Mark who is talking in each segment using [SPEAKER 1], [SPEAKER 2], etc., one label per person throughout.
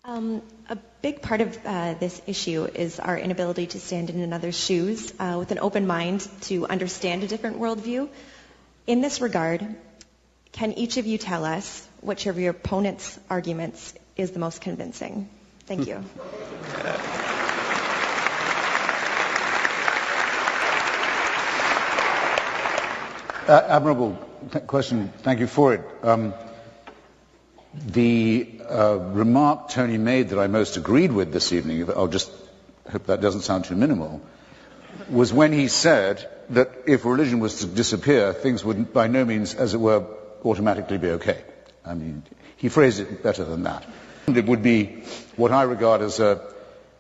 [SPEAKER 1] A big part of this issue is our inability to stand in another's shoes with an open mind to understand a different worldview. In this regard, can each of you tell us which of your opponent's arguments is the most convincing? Thank you.
[SPEAKER 2] Admirable question. Thank you for it. The remark Tony made that I most agreed with this evening, I'll just hope that doesn't sound too minimal, was when he said that if religion was to disappear, things would by no means, as it were, automatically be okay. I mean, he phrased it better than that. It would be what I regard as a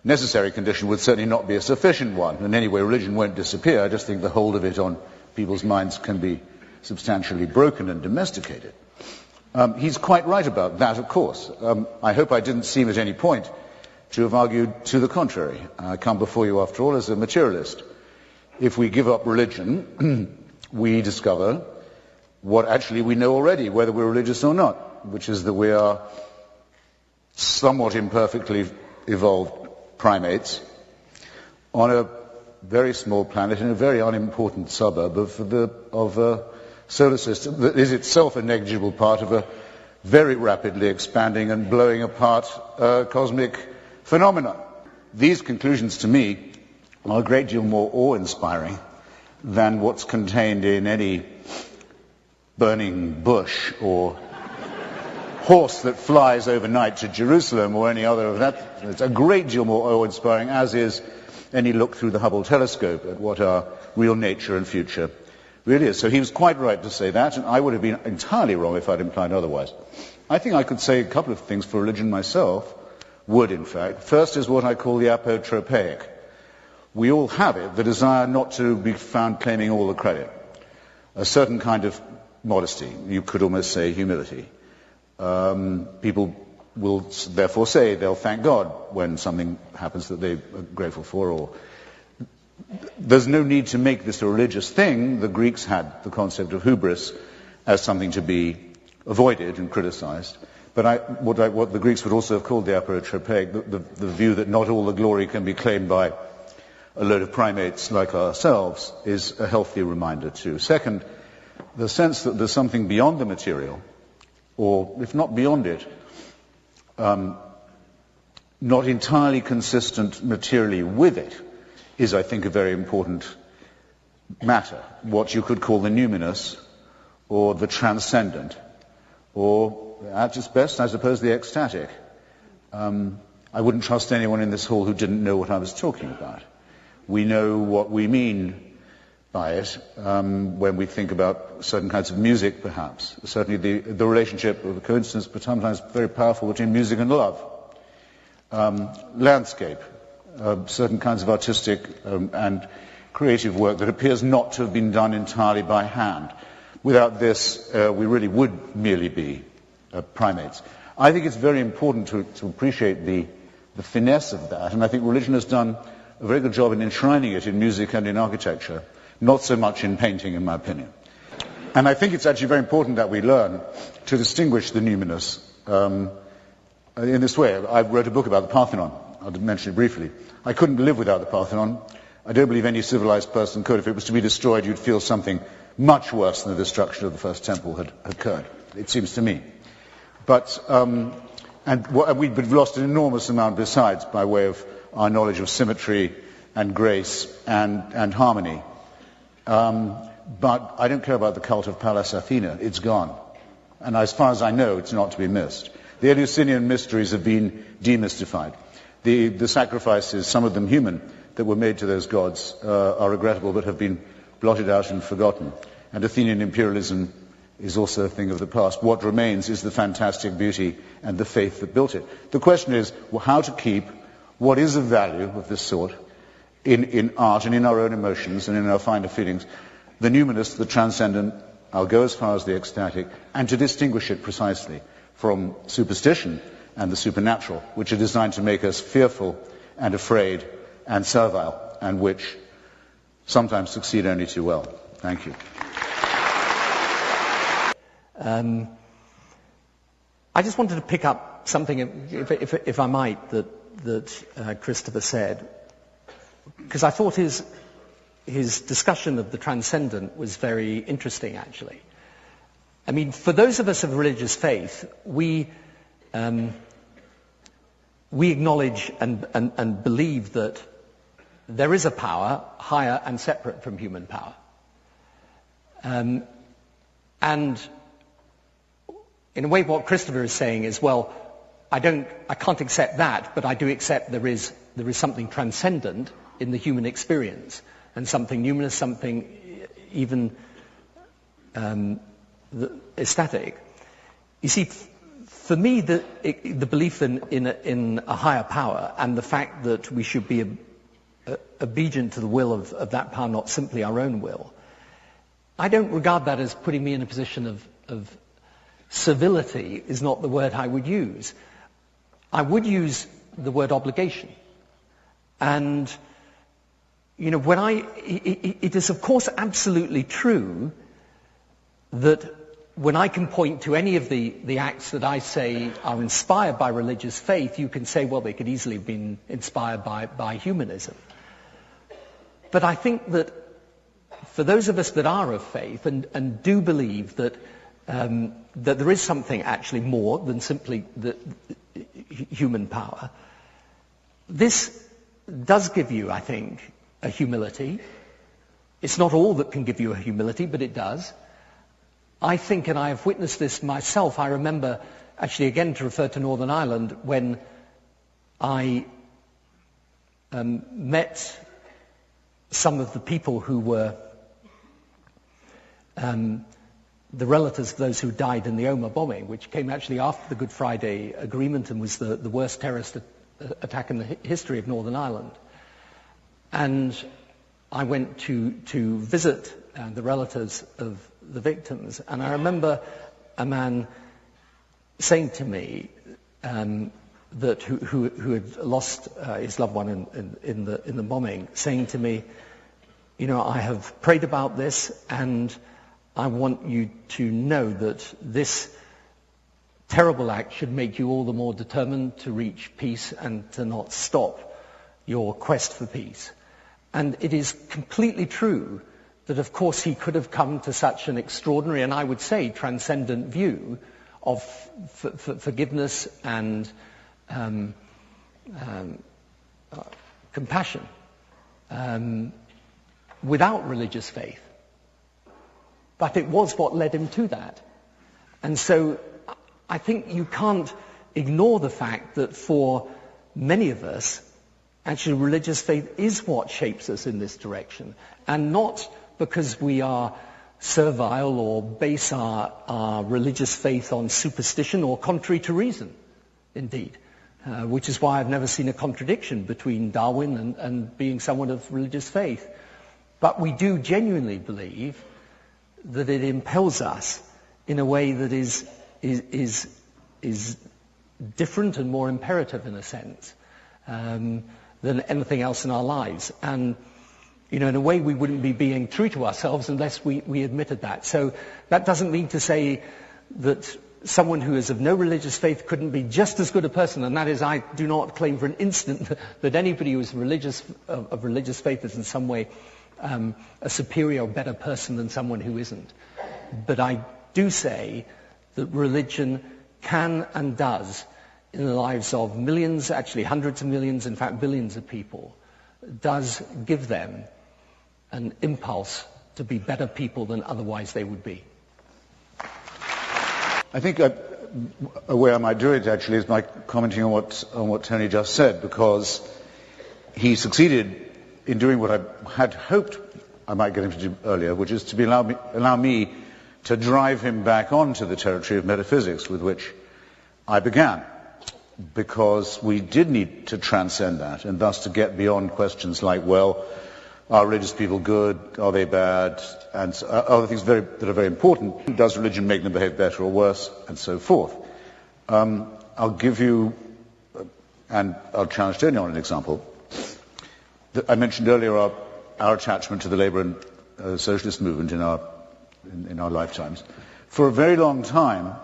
[SPEAKER 2] necessary condition, would certainly not be a sufficient one. And anyway, religion won't disappear. I just think the hold of it on people's minds can be substantially broken and domesticated. He's quite right about that, of course. I hope I didn't seem at any point to have argued to the contrary. I come before you, after all, as a materialist. If we give up religion, we discover what actually we know already, whether we're religious or not, which is that we are somewhat imperfectly evolved primates on a very small planet in a very unimportant suburb of a solar system that is itself a negligible part of a very rapidly expanding and blowing apart cosmic phenomenon. These conclusions, to me, are a great deal more awe-inspiring than what's contained in any burning bush or horse that flies overnight to Jerusalem or any other of that. It's a great deal more awe-inspiring, as is any look through the Hubble telescope at what our real nature and future really is. So he was quite right to say that, and I would have been entirely wrong if I'd implied otherwise. I think I could say a couple of things for religion myself, would in fact. First is what I call the apotropaic. We all have it, the desire not to be found claiming all the credit. A certain kind of modesty, you could almost say humility. People will therefore say they'll thank God when something happens that they are grateful for, or there's no need to make this a religious thing. The Greeks had the concept of hubris as something to be avoided and criticized. But what the Greeks would also have called the apotropaic, the view that not all the glory can be claimed by a load of primates like ourselves, is a healthy reminder too. Second, the sense that there's something beyond the material, or if not beyond it, not entirely consistent materially with it, is, I think, a very important matter. What you could call the numinous, or the transcendent, or at its best, I suppose, the ecstatic. I wouldn't trust anyone in this hall who didn't know what I was talking about. We know what we mean by it when we think about certain kinds of music, perhaps. Certainly the relationship, or the coincidence, but sometimes very powerful, between music and love. Landscape. Certain kinds of artistic and creative work that appears not to have been done entirely by hand. Without this, we really would merely be primates. I think it's very important to appreciate the finesse of that, and I think religion has done a very good job in enshrining it in music and in architecture, not so much in painting, in my opinion. And I think it's actually very important that we learn to distinguish the numinous in this way. I wrote a book about the Parthenon. I'll mention it briefly. I couldn't live without the Parthenon. I don't believe any civilized person could. If it was to be destroyed, you'd feel something much worse than the destruction of the first temple had occurred, it seems to me. But, we've lost an enormous amount besides by way of our knowledge of symmetry and grace and harmony. But I don't care about the cult of Pallas Athena. It's gone. And as far as I know, it's not to be missed. The Eleusinian mysteries have been demystified. The sacrifices, some of them human, that were made to those gods are regrettable but have been blotted out and forgotten. And Athenian imperialism is also a thing of the past. What remains is the fantastic beauty and the faith that built it. The question is how to keep what is of value of this sort in art and in our own emotions and in our finer feelings. The numinous, the transcendent, I'll go as far as the ecstatic, and to distinguish it precisely from superstition and the supernatural, which are designed to make us fearful and afraid and servile, and which sometimes succeed only too well. Thank you.
[SPEAKER 3] I just wanted to pick up something, if I might, that Christopher said, because I thought his discussion of the transcendent was very interesting, actually. I mean, for those of us of religious faith, we acknowledge and believe that there is a power higher and separate from human power. And in a way what Christopher is saying is, well, I can't accept that, but I do accept there is something transcendent in the human experience, and something numinous, something even ecstatic. You see, for me, the belief in a higher power and the fact that we should be obedient to the will of that power, not simply our own will, I don't regard that as putting me in a position of civility, is not the word I would use. I would use the word obligation. And, you know, it is of course absolutely true that when I can point to any of the acts that I say are inspired by religious faith, you can say, well, they could easily have been inspired by humanism. But I think that for those of us that are of faith and do believe that there is something actually more than simply the human power, this does give you, I think, a humility. It's not all that can give you a humility, but it does. I think, and I have witnessed this myself, I remember, actually again to refer to Northern Ireland, when I met some of the people who were the relatives of those who died in the Omagh bombing, which came actually after the Good Friday Agreement and was the worst terrorist attack in the history of Northern Ireland. And I went to visit the relatives of the victims, and I remember a man saying to me that who had lost his loved one in the bombing, saying to me, you know, I have prayed about this, and I want you to know that this terrible act should make you all the more determined to reach peace and to not stop your quest for peace. And it is completely true that, of course, he could have come to such an extraordinary, and I would say transcendent view of forgiveness and compassion without religious faith. But it was what led him to that. And so I think you can't ignore the fact that for many of us, actually religious faith is what shapes us in this direction. And not because we are servile or base our religious faith on superstition or contrary to reason, indeed. Which is why I've never seen a contradiction between Darwin and being someone of religious faith. But we do genuinely believe that it impels us in a way that is different and more imperative, in a sense, than anything else in our lives. And, you know, in a way we wouldn't be being true to ourselves unless we admitted that. So that doesn't mean to say that someone who is of no religious faith couldn't be just as good a person, and that is, I do not claim for an instant that anybody who is of religious faith is in some way a superior or better person than someone who isn't. But I do say that religion can and does, in the lives of millions, actually hundreds of millions, in fact billions of people, does give them an impulse to be better people than otherwise they would be.
[SPEAKER 2] I think a way I might do it actually is by commenting on what Tony just said, because he succeeded in doing what I had hoped I might get him to do earlier, which is to allow me to drive him back onto the territory of metaphysics, with which I began, because we did need to transcend that, and thus to get beyond questions like, well, are religious people good, are they bad, and other things that are very important. Does religion make them behave better or worse, and so forth. I'll give you, and I'll challenge Tony on an example. I mentioned earlier our attachment to the labour and socialist movement in our lifetimes. For a very long time,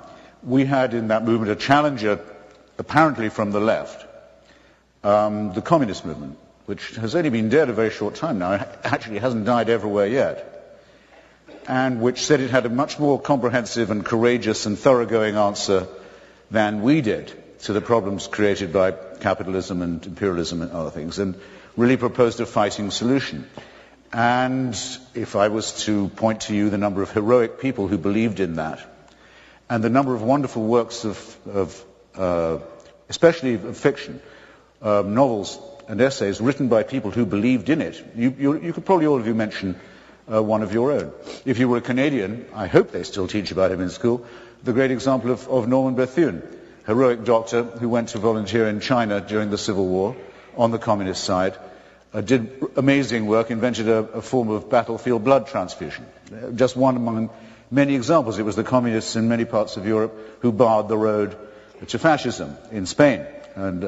[SPEAKER 2] we had in that movement a challenger apparently from the left, the communist movement, which has only been dead a very short time now, it actually hasn't died everywhere yet, and which said it had a much more comprehensive and courageous and thoroughgoing answer than we did to the problems created by capitalism and imperialism and other things, and really proposed a fighting solution. And if I was to point to you the number of heroic people who believed in that, and the number of wonderful works especially of fiction, novels and essays written by people who believed in it, you could probably all of you mention one of your own. If you were a Canadian, I hope they still teach about him in school, the great example of Norman Bethune, heroic doctor who went to volunteer in China during the Civil War on the communist side, did amazing work, invented a form of battlefield blood transfusion. Just one among many examples. It was the communists in many parts of Europe who barred the road to fascism in Spain and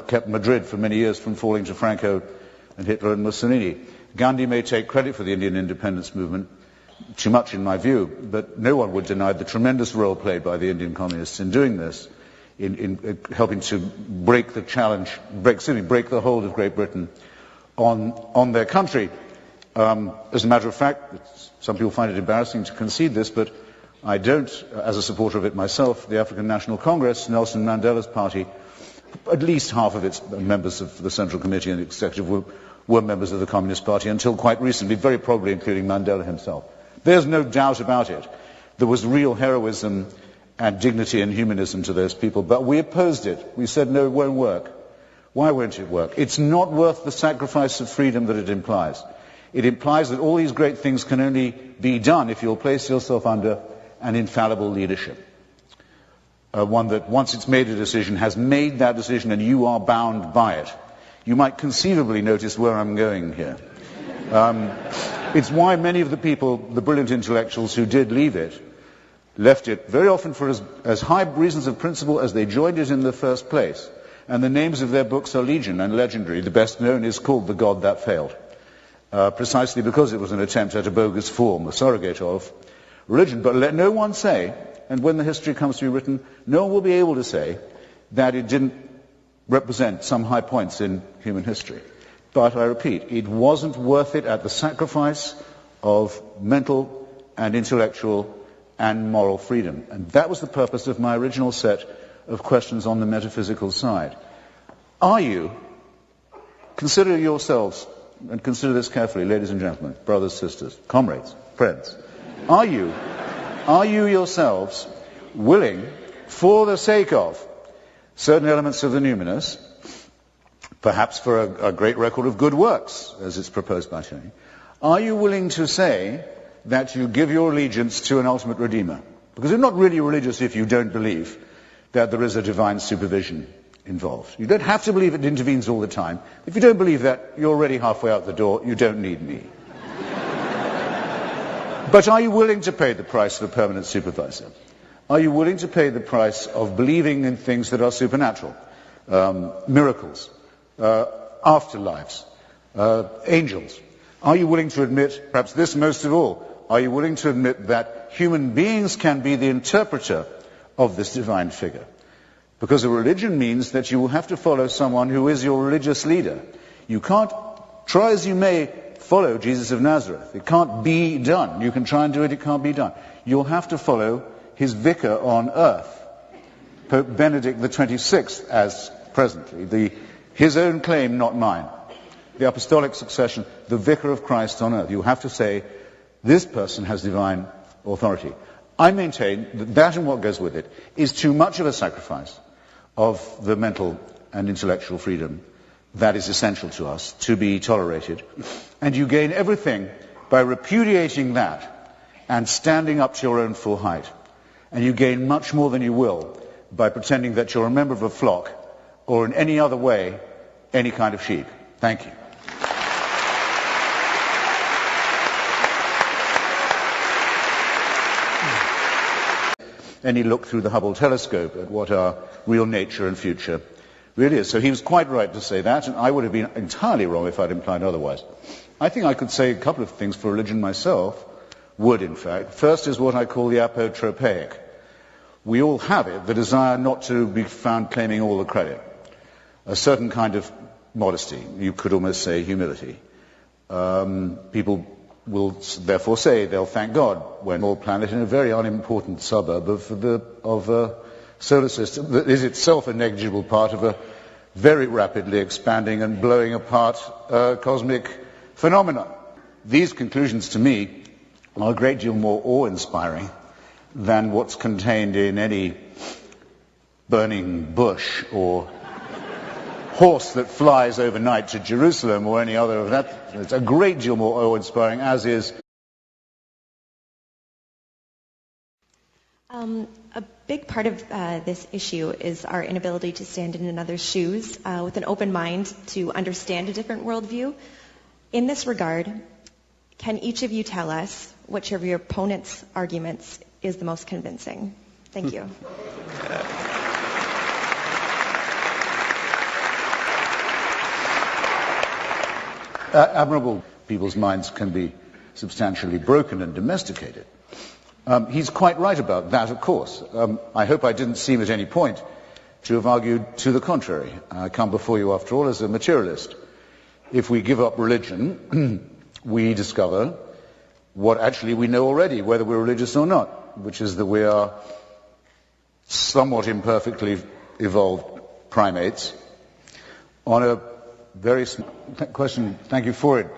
[SPEAKER 2] kept Madrid for many years from falling to Franco and Hitler and Mussolini. Gandhi may take credit for the Indian independence movement, too much in my view, but no one would deny the tremendous role played by the Indian communists in doing this, in helping to break the challenge, break the hold of Great Britain on their country. As a matter of fact, some people find it embarrassing to concede this, but I don't, as a supporter of it myself. The African National Congress, Nelson Mandela's party, at least half of its members of the Central Committee and the Executive were members of the Communist Party until quite recently, very probably including Mandela himself. There's no doubt about it. There was real heroism and dignity and humanism to those people, but we opposed it. We said, no, it won't work. Why won't it work? It's not worth the sacrifice of freedom that it implies. It implies that all these great things can only be done if you'll place yourself under an infallible leadership. One that, once it's made a decision, has made that decision and you are bound by it. You might conceivably notice where I'm going here. It's why many of the people, the brilliant intellectuals who did leave it, left it very often for as high reasons of principle as they joined it in the first place. And the names of their books are legion and legendary. The best known is called The God That Failed, precisely because it was an attempt at a bogus form, a surrogate of religion. But let no one say, and when the history comes to be written, no one will be able to say that it didn't represent some high points in human history. But I repeat, it wasn't worth it at the sacrifice of mental and intellectual and moral freedom. And that was the purpose of my original set of questions on the metaphysical side. Are you, consider yourselves, and consider this carefully, ladies and gentlemen, brothers, sisters, comrades, friends, are you yourselves willing, for the sake of certain elements of the numinous, perhaps for a great record of good works, as it's proposed by Tony, are you willing to say that you give your allegiance to an ultimate redeemer? Because you're not really religious if you don't believe that there is a divine supervision involved. You don't have to believe it intervenes all the time. If you don't believe that, you're already halfway out the door. You don't need me. But are you willing to pay the price of a permanent supervisor? Are you willing to pay the price of believing in things that are supernatural? Miracles, afterlives, angels. Are you willing to admit, perhaps this most of all, are you willing to admit that human beings can be the interpreter of this divine figure? Because a religion means that you will have to follow someone who is your religious leader. You can't, try as you may, follow Jesus of Nazareth. It can't be done. You can try and do it, it can't be done. You'll have to follow his vicar on earth, Pope Benedict XXVI, as presently, his own claim, not mine. The apostolic succession, the vicar of Christ on earth. You have to say, this person has divine authority. I maintain that that and what goes with it is too much of a sacrifice of the mental and intellectual freedom that is essential to us to be tolerated. And you gain everything by repudiating that and standing up to your own full height. And you gain much more than you will by pretending that you're a member of a flock or in any other way any kind of sheep. Thank you. Any look through the Hubble telescope at what our real nature and future really is. So he was quite right to say that, and I would have been entirely wrong if I'd implied otherwise. I think I could say a couple of things for religion myself, would in fact. First is what I call the apotropaic. we all have it, the desire not to be found claiming all the credit. A certain kind of modesty, you could almost say humility. People will therefore say they'll thank God when a small planet in a very unimportant suburb of a solar system that is itself a negligible part of a very rapidly expanding and blowing apart cosmic phenomenon. These conclusions to me are a great deal more awe-inspiring than what's contained in any burning bush or horse that flies overnight to Jerusalem or any other of that. It's a great deal more awe-inspiring, as is.
[SPEAKER 1] A big part of this issue is our inability to stand in another's shoes with an open mind to understand a different worldview. In this regard, can each of you tell us which of your opponent's arguments is the most convincing? Thank you.
[SPEAKER 2] Admirable people's minds can be substantially broken and domesticated. He's quite right about that, of course. I hope I didn't seem at any point to have argued to the contrary. I come before you, after all, as a materialist. If we give up religion, we discover what actually we know already, whether we're religious or not, which is that we are somewhat imperfectly evolved primates on a very small question. Thank you for it.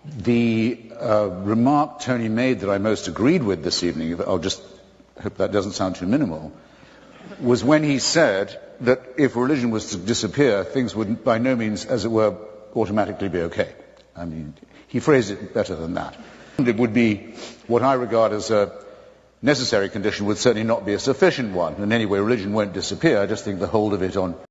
[SPEAKER 2] The remark Tony made that I most agreed with this evening, I'll just hope that doesn't sound too minimal, was when he said that if religion was to disappear, things would by no means, as it were, automatically be okay. I mean, he phrased it better than that. It would be what I regard as a necessary condition, would certainly not be a sufficient one. And anyway, religion won't disappear. I just think the hold of it on